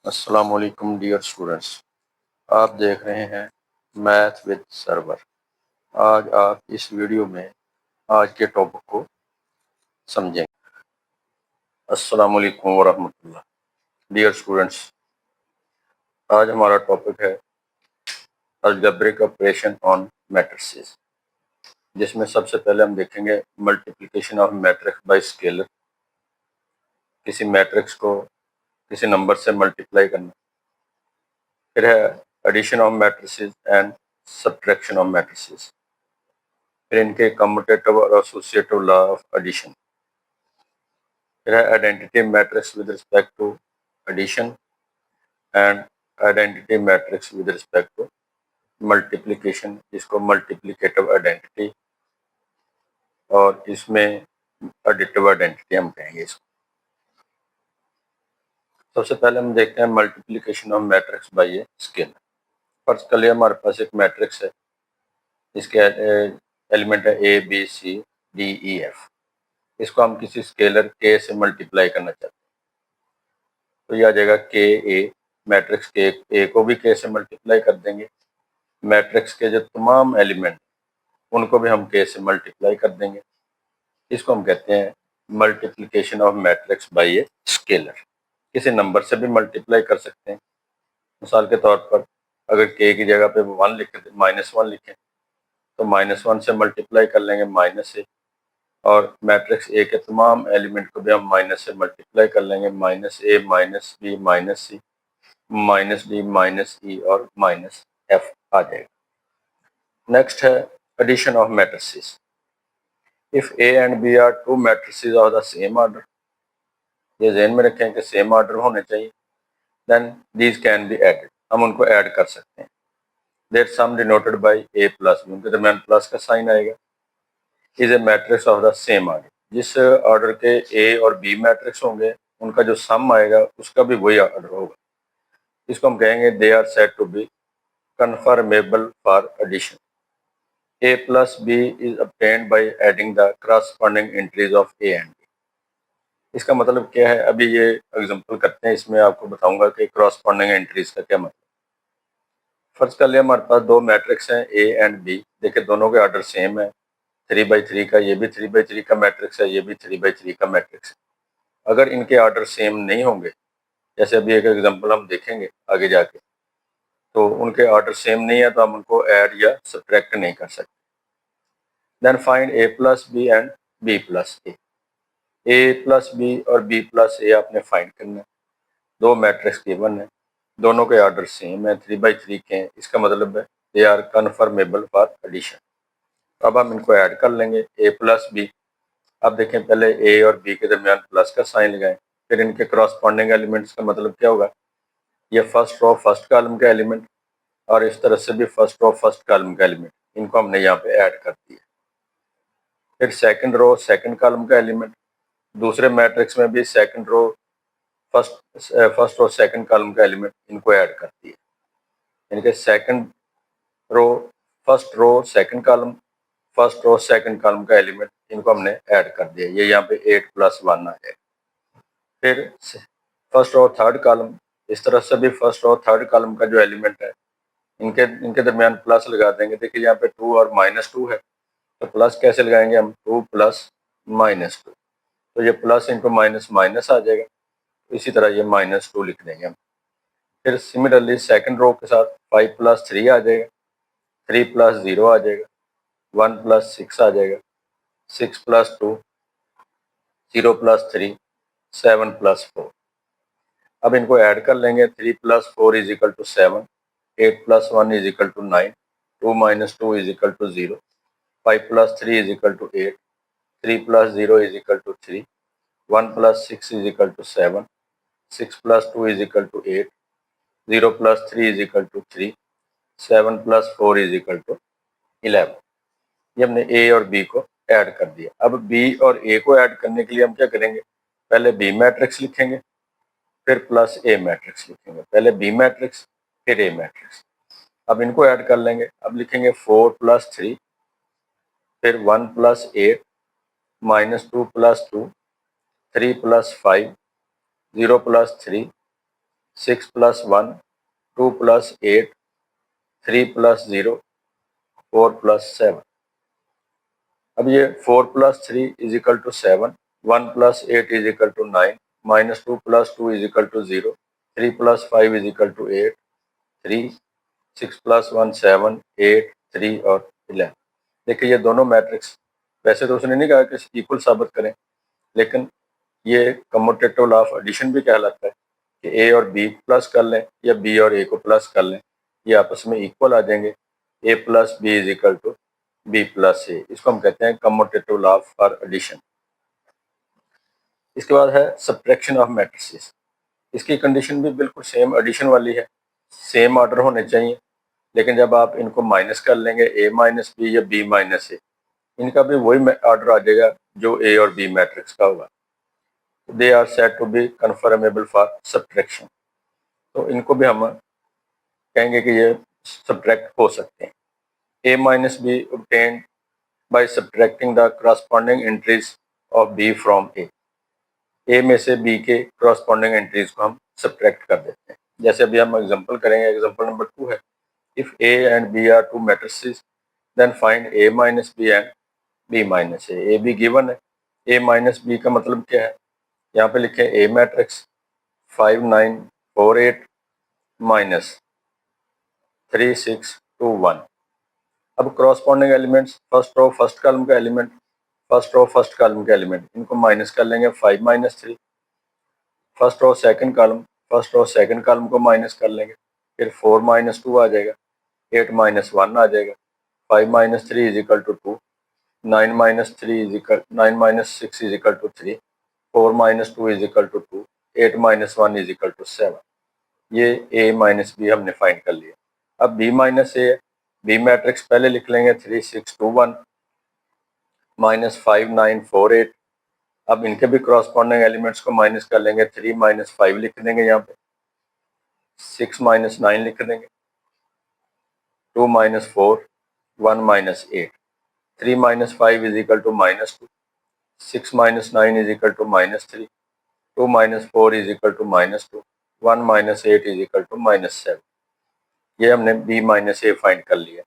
अस्सलाम वालेकुम dear students. आप देख रहे हैं मैथ विद सर्वर। आज आप इस वीडियो में आज के टॉपिक को समझेंगे। अस्सलाम वालेकुम वरहमतुल्लाह। डियर स्टूडेंट्स, आज हमारा टॉपिक है अलजेब्रिक ऑपरेशन ऑन मैट्रिसेस, जिसमें सबसे पहले हम देखेंगे multiplication of matrix by scalar. किसी मैट्रिक्स को किसी नंबर से मल्टीप्लाई करना। फिर है addition of matrices and subtraction of matrices. फिर इनके कम्यूटेटिव और एसोसिएटिव लॉ ऑफ एडिशन। फिर है identity matrix with respect to addition and identity matrix with respect to multiplication, जिसको मल्टीप्लिकेटिव आइडेंटिटी और इसमें एडिटिव आइडेंटिटी हम कहेंगे इसको। सबसे पहले हम देखते हैं multiplication of matrix bye a scalar. First कर लिया, हमारे पास एक मैट्रिक्स है, इसके एलिमेंट है A B C D E F. इसको हम किसी स्केलर के से मल्टीप्लाई करना चाहते हैं, तो ये आ जाएगा के ए। मैट्रिक्स के ए को भी के से मल्टीप्लाई कर देंगे। मैट्रिक्स के जो तमाम एलिमेंट उनको भी हम के से मल्टीप्लाई कर देंगे। इसको हम कहते हैं multiplication of matrix bye a scalar. किसी नंबर से भी मल्टीप्लाई कर सकते हैं। मिसाल के तौर पर अगर के की जगह पे 1 लिखें, -1 लिखें, तो -1 से मल्टीप्लाई कर लेंगे माइनस ए, और मैट्रिक्स ए के तमाम एलिमेंट को भी हम माइनस से मल्टीप्लाई कर लेंगे। -a -b -c -d -e और -f आ जाएगा। नेक्स्ट है addition of matrices. If A and B are two matrices of the same order, ये ध्यान में रखें कि सेम ऑर्डर होने चाहिए, then these can be added, हम उनको ऐड कर सकते हैं। Their sum denoted by a plus b, उनके दरमियान प्लस का साइन आएगा। Is a matrix of the same order, जिस ऑर्डर के ए और बी मैट्रिक्स होंगे उनका जो सम आएगा उसका भी वही ऑर्डर होगा। इसको हम कहेंगे they are said to be conformable for addition. a plus b is obtained by adding the corresponding entries of a and b। इसका मतलब क्या है, अभी ये एग्जांपल करते हैं, इसमें आपको बताऊंगा कि corresponding entries का क्या मतलब। फर्स्ट कर लिया, हमारे पास दो मैट्रिक्स हैं a एंड b। देखिए दोनों के ऑर्डर सेम है। 3/3 का ये भी 3/3 का मैट्रिक्स है, ये भी 3/3 का मैट्रिक्स है। अगर इनके ऑर्डर सेम नहीं होंगे, जैसे अभी एक एग्जांपल हम देखेंगे आगे जाके, तो उनके ऑर्डर सेम नहीं है तो हम उनको ऐड या सब्ट्रैक्ट नहीं कर सकते। Then find a plus B and b plus A. A plus B और b प्लस ए आपने फाइंड करना है। दो मैट्रिक्स गिवन है, दोनों के ऑर्डर सेम है, 3/3 के हैं। इसका मतलब है they are conformable for addition. अब हम इनको ऐड कर लेंगे, a प्लस बी। अब देखें, पहले a और b के दरमियान प्लस का साइन लगाएं, फिर इनके करस्पॉन्डिंग एलिमेंट्स का मतलब क्या होगा, ये फर्स्ट रो फर्स्ट कॉलम का एलिमेंट और इस तरह से भी फर्स्ट रो फर्स्ट कॉलम का एलिमेंट, इनको हमने यहाँ पे ऐड कर दिया। फिर सेकंड रो सेकंड कॉलम का एलिमेंट, दूसरे मैट्रिक्स में भी second row first row second column का एलिमेंट, इनको ऐड कर दिया। इनके second row first row second column first row second column का एलिमेंट, इनको हमने ऐड कर दिया। ये यहाँ पे 8 + 1 आ जाएगा। फिर फर्स्ट रो थर्ड कॉलम, इस तरह से भी फर्स्ट रो थर्ड कॉलम का जो एलिमेंट है, इनके इनके दरमियान प्लस लगा देंगे। देखिए यहाँ पे 2 और -2 है, तो प्लस कैसे लगाएंगे हम, 2 + -2, तो ये प्लस इंटू माइनस माइनस आ जाएगा। इसी तरह ये -2 लिख देंगे हम। फिर सिमिलरली सेकंड रो के साथ 5 + 3 आ जाएगा, 3 + 0 आ जाएगा, 1 + 6 आ जाएगा, 6 + 2, 0 + 3, 7 + 4। अब इनको ऐड कर लेंगे, 3 + 4 = 7, 8 + 1 = 9, 2 - 2 = 0, 5 + 3 = 8, 3 + 0 = 3, 1 + 6 = 7, 6 + 2 = 8, 0 + 3 = 3, 7 + 4 = 11। ये हमने ए और बी को ऐड कर दिया। अब बी और ए को ऐड करने के लिए हम क्या करेंगे, पहले बी मैट्रिक्स लिखेंगे, फिर प्लस ए मैट्रिक्स लिखेंगे। पहले बी मैट्रिक्स फिर ए मैट्रिक्स। अब इनको ऐड कर लेंगे। अब लिखेंगे 4 + 3, फिर 1 + 8, -2 + 2, 3 + 5, 0 + 3, 6 + 1, 2 + 8, 3 + 0, 4 + 7। अब ये 4 + 3 = 7, 1 + 8 = 9, -2 + 2 = 0, 3 + 5 = 8, 3, 6 + 1 7, 8, 3 और 11। देखिए ये दोनों मैट्रिक्स, वैसे तो उसने नहीं कहा कि इक्वल साबित करें, लेकिन ये कम्यूटेटिव लॉ ऑफ एडिशन भी कहलाता है कि ए और बी प्लस कर लें या बी और ए को प्लस कर लें, ये आपस में इक्वल आ जाएंगे। A plus B is equal to B plus A, इसको हम कहते हैं कम्यूटेटिव लॉ फॉर एडिशन। इसके बाद है सब्ट्रैक्शन ऑफ मैट्रिसेस। इसकी कंडीशन भी बिल्कुल सेम एडिशन वाली है, सेम ऑर्डर होने चाहिए, लेकिन जब आप इनको माइनस कर लेंगे ए माइनस बी या बी माइनस ए, इनका भी वही ऑर्डर आ जाएगा जो ए और बी मैट्रिक्स का होगा। They are said to be conformable for subtraction, तो इनको भी हम कहेंगे कि ये सब्ट्रैक्ट हो सकते हैं। A minus B obtained by subtracting the corresponding entries of b from a। ए में से बी के corresponding entries को हम सब्ट्रैक्ट कर देते हैं। जैसे अभी हम एग्जांपल करेंगे, एग्जांपल नंबर 2 है, if a and b are two matrices then find a minus b and b minus a। a b given है, a minus b का मतलब क्या है, यहाँ पे लिखे a मैट्रिक्स 5 9 4 8 माइनस 3 6 2 1। अब corresponding elements, first row first column का element, first row first column का एलिमेंट, इनको माइनस कर लेंगे 5 - 3। First row second column, first row second column को माइनस कर लेंगे, फिर 4 - 2 आ जाएगा, 8 - 1 आ जाएगा, 5 - 3 = 2, 9 - 6 = 3, 4 - 2 = 2, 8 - 1 = 7। ये a माइनस बी हमने फाइंड कर लिया। अब b माइनस ए, बी मैट्रिक्स पहले लिख लेंगे 3 6 2 1 -5 9 4 8। अब इनके भी क्रॉसपॉन्डिंग एलिमेंट्स को माइनस कर लेंगे, 3 - 5 लिख देंगे, यहाँ पे 6 - 9 लिख देंगे, 2 - 4 1 - 8, 3 - 5 = -2, 6 - 9 = -3, 2 - 4 = -2, 1 - 8 = -7। ये हमने b माइनस ए फाइंड कर लिया।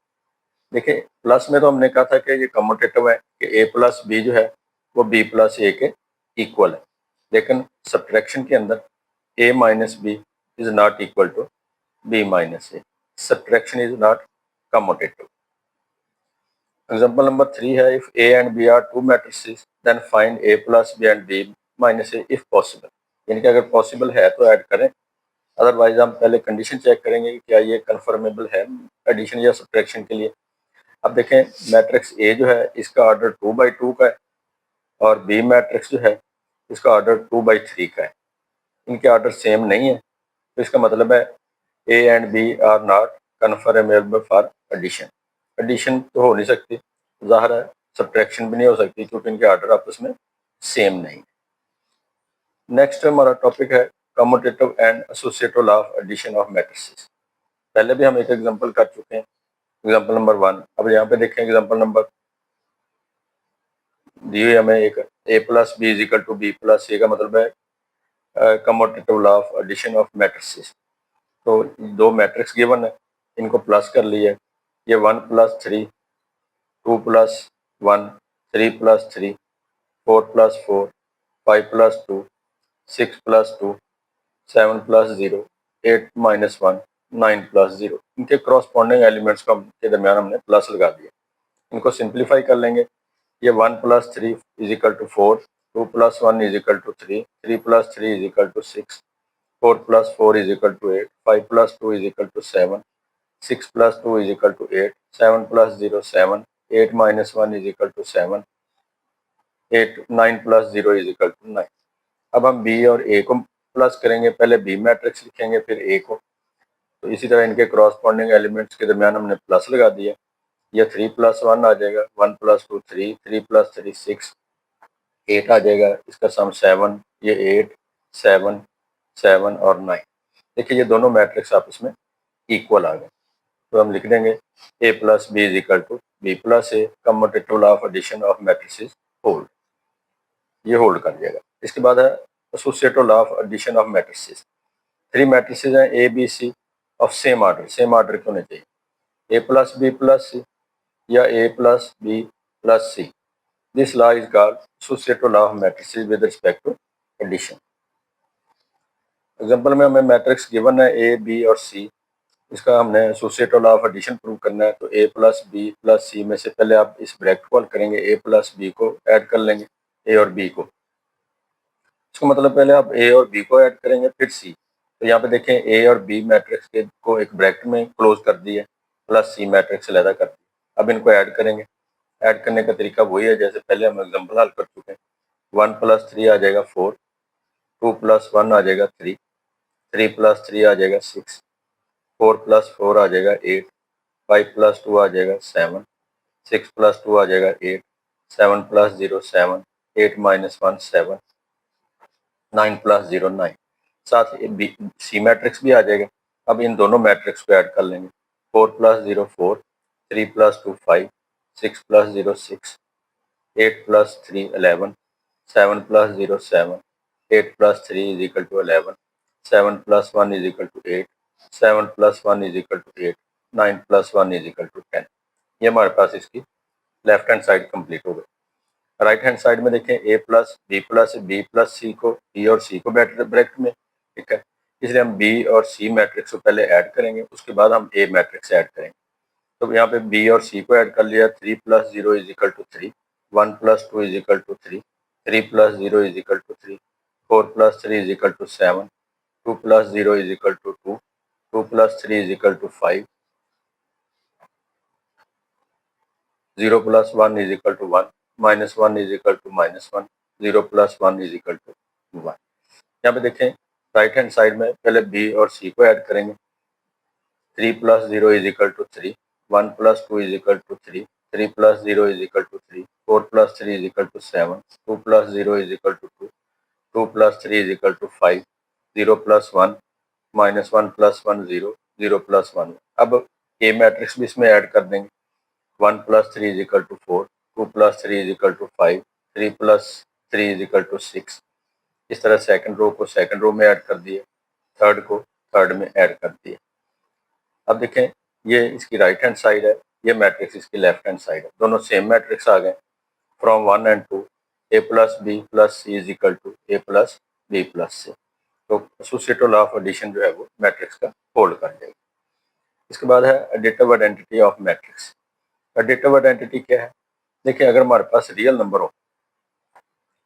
देखिए प्लस में तो हमने कहा था कि ये कम्यूटेटिव है कि a प्लस बी जो है वो b प्लस ए के इक्वल है, लेकिन सब्ट्रैक्शन के अंदर a minus B is not equal to b minus A. Subtraction is not commutative. Example number 3 है, if a and b are two matrices then find a plus b and b minus A if possible. यानी कि अगर possible है तो add करें, otherwise हम पहले condition check करेंगे कि क्या ये कन्फर्मेबल है एडिशन या सब्ट्रैक्शन के लिए। अब देखें मैट्रिक्स ए जो है इसका ऑर्डर 2/2 का है और बी मैट्रिक्स जो है इसका ऑर्डर 2/3 का है। इनके ऑर्डर सेम नहीं है, तो इसका मतलब है A and B are not conformable for addition. Addition तो हो नहीं सकती, ज़ाहिर है सब्ट्रैक्शन भी नहीं हो सकती क्योंकि इनके ऑर्डर आपस में सेम नहीं। नेक्स्ट हमारा टॉपिक है commutative and associative law of addition of matrices. पहले भी हम एक एग्जांपल कर चुके हैं, एग्जांपल नंबर 1। अब यहाँ पे देखें एग्जांपल नंबर दी हुई हमें एक a plus B is equal to B plus A का मतलब है commutative law of addition of matrices. तो दो मैट्रिक्स गिवन है, इनको प्लस कर लिया, ये 1 + 3, 2 + 1, 3 + 3, 4 + 4, 5 + 2, 6 + 2, 7 + 0, 8 - 1, 9 + 0। इनके क्रॉसपॉन्डिंग एलिमेंट्स के दरमियान हमने प्लस लगा दिया। इनको सिंप्लीफाई कर लेंगे, ये 1 + 3 = 4, 2 + 1 = 3, 3 + 3 = 6, 4 + 4 = 8, 5 + 2 = 7, 6 + 2 = 8, 7 + 0 7, 8 - 1 = 7, 8 9 + 0 = 9। अब हम बी और ए को प्लस करेंगे, पहले बी मैट्रिक्स लिखेंगे फिर ए को, तो इसी तरह इनके क्रॉसपॉन्डिंग एलिमेंट्स के दरमियान हमने प्लस लगा दिया। ये 3 + 1 आ जाएगा, 1 + 2 3, 3 + 3 6, 8 आ जाएगा, इसका सम 7, ये 8 7 7 और 9। देखिए ये दोनों मैट्रिक्स आपस में इक्वल आ गए, तो हम लिख देंगे a + b = b + a commutative law of addition of matrices hold. ये होल्ड कर जाएगा। इसके बाद है associative law of addition of matrices. 3 matrices हैं A B C of same order के होने चाहिए, A plus B plus C या A plus B plus C. This law is called associative law of matrices with respect to addition. Example में हमें matrix given है A B और C, इसका हमने associative law of addition prove करना है। तो A plus B plus C में से पहले आप इस ब्रैकेट को हल करेंगे, ए प्लस बी को ऐड कर लेंगे, ए और बी को। इसका मतलब पहले आप ए और बी को ऐड करेंगे फिर सी। तो यहाँ पे देखें ए और बी मैट्रिक्स के को एक ब्रैकेट में क्लोज कर दिया, प्लस सी मैट्रिक्स अलग कर दिया। अब इनको ऐड करेंगे। ऐड करने का तरीका वही है जैसे पहले हम एग्जाम्पल हल कर चुके हैं। 1 + 3 आ जाएगा 4, 2 + 1 आ जाएगा 3, 3 + 3 आ जाएगा 6, 4 + 4 आ जाएगा 8, 5 + 2 आ जाएगा 7, 6 + 2 आ जाएगा 8, 7 + 0 7, 8 - 1 7, 9 + 0 9। साथ ही सी मैट्रिक्स भी आ जाएगा। अब इन दोनों मैट्रिक्स को ऐड कर लेंगे। 4 + 0 4, 3 + 2 5, 6 + 0 6, 8 + 3 11, 7 + 0 7, 8 + 3 = 11, 7 + 1 = 8, 7 + 1 = 8, 9 + 1 = 10। ये हमारे पास इसकी लेफ्ट हैंड साइड कंप्लीट हो गई। राइट हैंड साइड में देखें ए प्लस बी प्लस सी को, बी और सी को ब्रैकेट में, ठीक है। इसलिए हम बी और सी मैट्रिक्स को पहले ऐड करेंगे, उसके बाद हम ए मैट्रिक्स ऐड करेंगे। तो यहाँ पे बी और सी को ऐड कर लिया। 3 + 0 = 3, 1 + 2 = 3, 3 + 0 = 3, 4 + 3 = 7, 2 + 0 = 2, 2 + 3 = 5, 0 + 1 = 1, -1 = -1, 0 + 1 = 1। यहाँ पे देखें राइट हैंड साइड में पहले बी और सी को ऐड करेंगे। 3 + 0 = 3, 1 + 2 = 3, 3 + 0 = 3, 4 + 3 = 7, 2 + 0 = 2, 2 + 3 = 5, 0 + 1, -1 + 1 0, 0 + 1। अब ए मैट्रिक्स भी इसमें ऐड कर देंगे। 1 + 3 = 4, 2 + 3 = 5, 3 + 3 = 6। इस तरह सेकंड रो को सेकंड रो में ऐड कर दिए, थर्ड को थर्ड में ऐड कर दिए। अब देखें ये इसकी राइट हैंड साइड है, ये मैट्रिक्स इसकी लेफ्ट हैंड साइड है। दोनों सेम मैट्रिक्स आ गए। From 1 and 2, a + b + c = a + b + c। तो एसोसिएटिव लॉ ऑफ एडिशन जो है वो मैट्रिक्स का होल्ड कर देगा। इसके बाद है additive identity of matrix. Additive identity क्या है? देखिए अगर हमारे पास रियल नंबर हो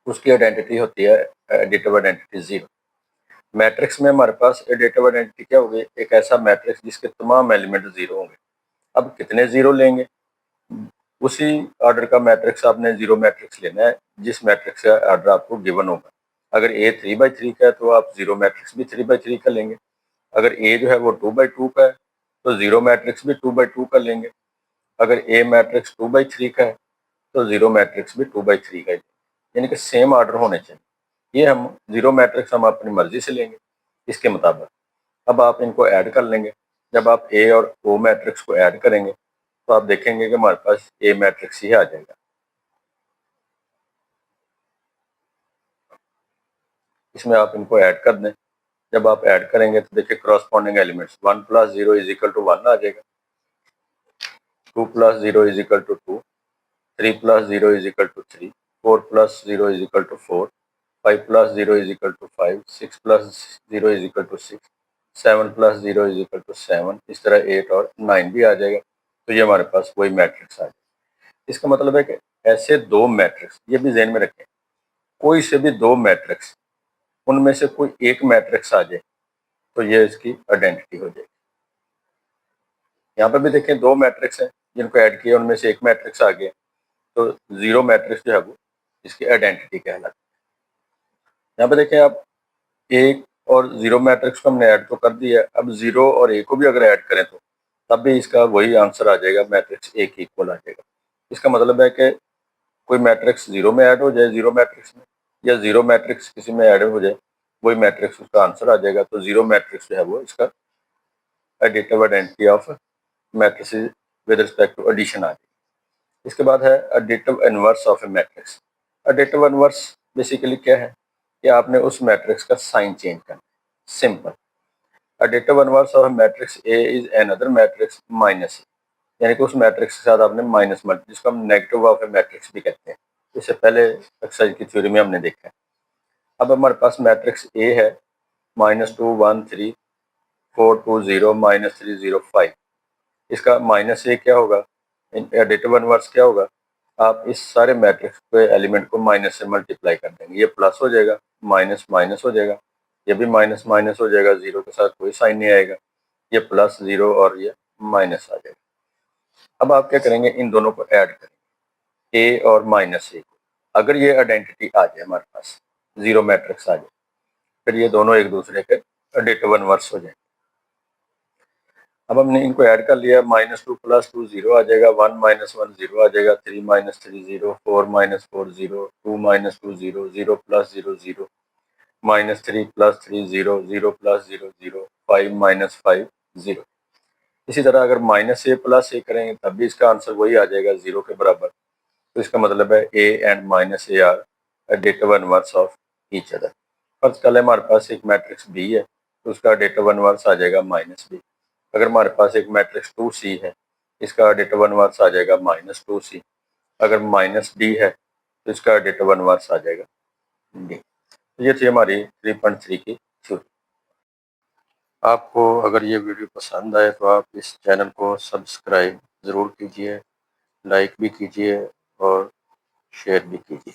उसकी आइडेंटिटी होती है एडिटिव आइडेंटिटी 0। मैट्रिक्स में हमारे पास एडिटिव आइडेंटिटी क्या होगी? एक ऐसा मैट्रिक्स जिसके तमाम एलिमेंट 0 होंगे। अब कितने 0 लेंगे? उसी ऑर्डर का मैट्रिक्स आपने 0 मैट्रिक्स लेना है जिस मैट्रिक्स का ऑर्डर आपको गिवन होगा। अगर ए 3/3 का है तो आप 0 मैट्रिक्स भी 3/3 का लेंगे। अगर ए जो है वो 2/2 का है तो 0 मैट्रिक्स भी 2/2 का लेंगे। अगर ए मैट्रिक्स 2/3 का है तो 0 मैट्रिक्स भी 2/3 का ही, यानी कि सेम ऑर्डर होने चाहिए। ये हम 0 मैट्रिक्स हम अपनी मर्जी से लेंगे इसके मुताबिक। अब आप इनको ऐड कर लेंगे। जब आप ए और ओ मैट्रिक्स को ऐड करेंगे तो आप देखेंगे कि हमारे पास ए मैट्रिक्स ही आ जाएगा। इसमें आप इनको ऐड कर दें। जब आप ऐड करेंगे तो देखिए करस्पॉन्डिंग एलिमेंट्स 1 + 0 = 1 आ जाएगा, 2 + 0 = 2, 3 + 0 = 3, 4 + 0 = 4, 5 + 0 = 5, 6 + 0 = 6, 7 + 0 = 7। इस तरह 8 और 9 भी आ जाएगा। तो ये हमारे पास वही मैट्रिक्स आ जाएगा। इसका मतलब है कि ऐसे दो मैट्रिक्स, ये भी ध्यान में रखें, कोई से भी दो मैट्रिक्स, उनमें से कोई एक मैट्रिक्स आ जाए तो ये इसकी आइडेंटिटी हो जाएगी। यहाँ पर भी देखें दो मैट्रिक्स हैं जिनको ऐड किया, उनमें से एक मैट्रिक्स आ गया तो 0 मैट्रिक्स जो है वो इसकी आइडेंटिटी कहलाती है। यहाँ पे देखें आप ए और 0 मैट्रिक्स को हमने ऐड तो कर दिया है। अब 0 और ए को भी अगर ऐड करें तो तब भी इसका वही आंसर आ जाएगा, मैट्रिक्स ए के इक्वल आ जाएगा। इसका मतलब है कि कोई मैट्रिक्स 0 में ऐड हो जाए 0 मैट्रिक्स में, या 0 मैट्रिक्स किसी में ऐड हो जाए, वही मैट्रिक्स उसका आंसर आ जाएगा। तो 0 मैट्रिक्स जो है वो इसका additive identity of matrices with respect to addition आ जाएगी। इसके बाद है additive inverse of a matrix. Additive inverse basically क्या है कि आपने उस मैट्रिक्स का साइन चेंज करना है, simple. Additive inverse of matrix A is another matrix minus, यानी कि उस मैट्रिक्स के साथ आपने माइनस मल्टी, जिसको हम नेगेटिव ऑफ ए मैट्रिक्स भी कहते हैं। इससे पहले एक्सरसाइज की थ्योरी में हमने देखा है। अब हमारे पास मैट्रिक्स ए है -2 1 3 4 2 0 -3 0 5। इसका माइनस ए क्या होगा, एडिटिव इनवर्स क्या होगा, आप इस सारे मैट्रिक्स के एलिमेंट को माइनस से मल्टीप्लाई कर देंगे, ये प्लस हो जाएगा, माइनस माइनस हो जाएगा, ये भी माइनस माइनस हो जाएगा, जीरो के साथ कोई साइन नहीं आएगा, ये प्लस जीरो और ये माइनस आ जाएगा। अब आप क्या करेंगे, इन दोनों को ऐड करेंगे, ए और माइनस ए को। अगर ये आइडेंटिटी आ जाए हमारे पास, जीरो मैट्रिक्स आ जाए, फिर ये दोनों एक दूसरे के एडिटिव इनवर्स हो जाएंगे। अब हमने इनको ऐड कर लिया, -2 + 2 0 आ जाएगा, 1 - 1 0 आ जाएगा, 3 - 3 0, 4 - 4 0, 2 - 2 0, 0 + 0 0, -3 + 3 0, 0 + 0 0, 5 - 5 0। इसी तरह अगर -a + a करेंगे तब भी इसका आंसर वही आ जाएगा, 0 के बराबर। तो इसका मतलब है a and -a are additive inverse of each other. First कल हमारे पास एक मैट्रिक्स b है, तो उसका एडिटिव इनवर्स आ जाएगा -b। अगर हमारे पास एक मैट्रिक्स 2c है, इसका एडिटिव इनवर्स आ जाएगा -2c। अगर -d है तो इसका एडिटिव इनवर्स आ जाएगा d। ये थी हमारी 3.3 की थ्योरी। आपको अगर ये वीडियो पसंद आए तो आप इस चैनल को सब्सक्राइब ज़रूर कीजिए, लाइक भी कीजिए और शेयर भी कीजिए।